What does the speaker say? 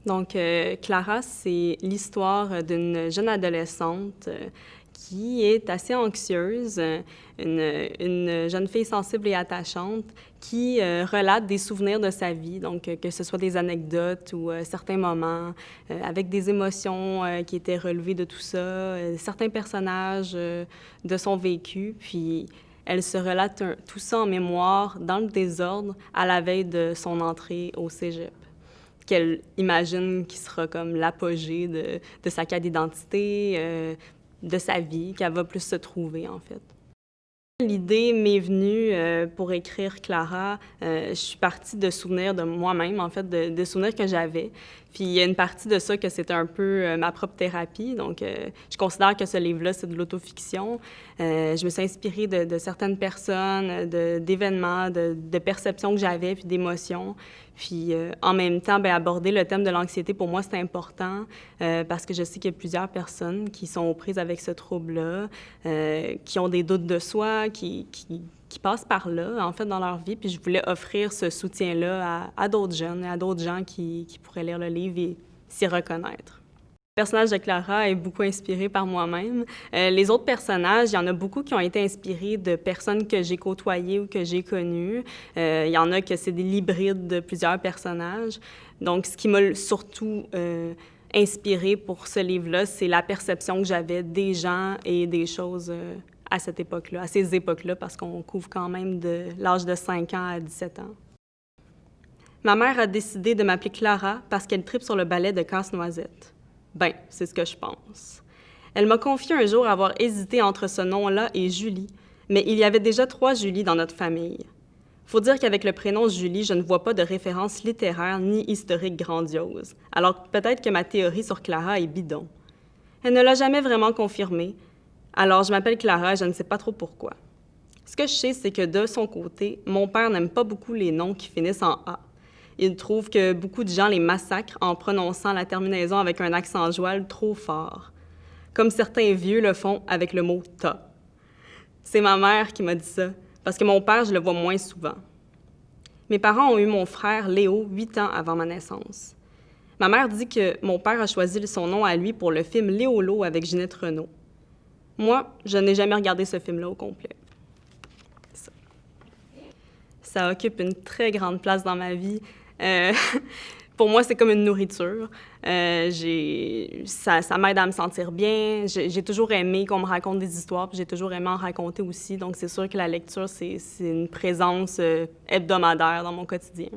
Donc, Clara, c'est l'histoire d'une jeune adolescente qui est assez anxieuse, une jeune fille sensible et attachante qui relate des souvenirs de sa vie, donc que ce soit des anecdotes ou certains moments, avec des émotions qui étaient relevées de tout ça, certains personnages de son vécu, puis elle se relate tout ça en mémoire, dans le désordre, à la veille de son entrée au cégep, qu'elle imagine qui sera comme l'apogée de sa quête d'identité, de sa vie, qu'elle va plus se trouver, en fait. L'idée m'est venue pour écrire Clara. Je suis partie de souvenirs de moi-même, en fait, de souvenirs que j'avais. Puis il y a une partie de ça que c'était un peu ma propre thérapie. Donc, je considère que ce livre-là, c'est de l'autofiction. Je me suis inspirée de certaines personnes, d'événements, de perceptions que j'avais, puis d'émotions. Puis en même temps, bien, aborder le thème de l'anxiété, pour moi, c'est important parce que je sais qu'il y a plusieurs personnes qui sont aux prises avec ce trouble-là, qui ont des doutes de soi, qui passent par là, en fait, dans leur vie. Puis je voulais offrir ce soutien-là à d'autres jeunes, à d'autres gens qui pourraient lire le livre et s'y reconnaître. Le personnage de Clara est beaucoup inspiré par moi-même. Les autres personnages, il y en a beaucoup qui ont été inspirés de personnes que j'ai côtoyées ou que j'ai connues. Il y en a que c'est des hybrides de plusieurs personnages. Donc, ce qui m'a surtout inspiré pour ce livre-là, c'est la perception que j'avais des gens et des choses à cette époque-là, à ces époques-là, parce qu'on couvre quand même de l'âge de 5 ans à 17 ans. Ma mère a décidé de m'appeler Clara parce qu'elle tripe sur le ballet de Casse-Noisette. Ben, c'est ce que je pense. Elle m'a confié un jour avoir hésité entre ce nom-là et Julie, mais il y avait déjà 3 Julie dans notre famille. Faut dire qu'avec le prénom Julie, je ne vois pas de référence littéraire ni historique grandiose, alors peut-être que ma théorie sur Clara est bidon. Elle ne l'a jamais vraiment confirmé, alors je m'appelle Clara et je ne sais pas trop pourquoi. Ce que je sais, c'est que de son côté, mon père n'aime pas beaucoup les noms qui finissent en A. Il trouve que beaucoup de gens les massacrent en prononçant la terminaison avec un accent joual trop fort, comme certains vieux le font avec le mot « ta ». C'est ma mère qui m'a dit ça, parce que mon père, je le vois moins souvent. Mes parents ont eu mon frère Léo 8 ans avant ma naissance. Ma mère dit que mon père a choisi son nom à lui pour le film Léolo avec Ginette Renault. Moi, je n'ai jamais regardé ce film-là au complet. Ça occupe une très grande place dans ma vie. Pour moi, c'est comme une nourriture. Ça m'aide à me sentir bien. J'ai toujours aimé qu'on me raconte des histoires, puis j'ai toujours aimé en raconter aussi. Donc, c'est sûr que la lecture, c'est une présence hebdomadaire dans mon quotidien.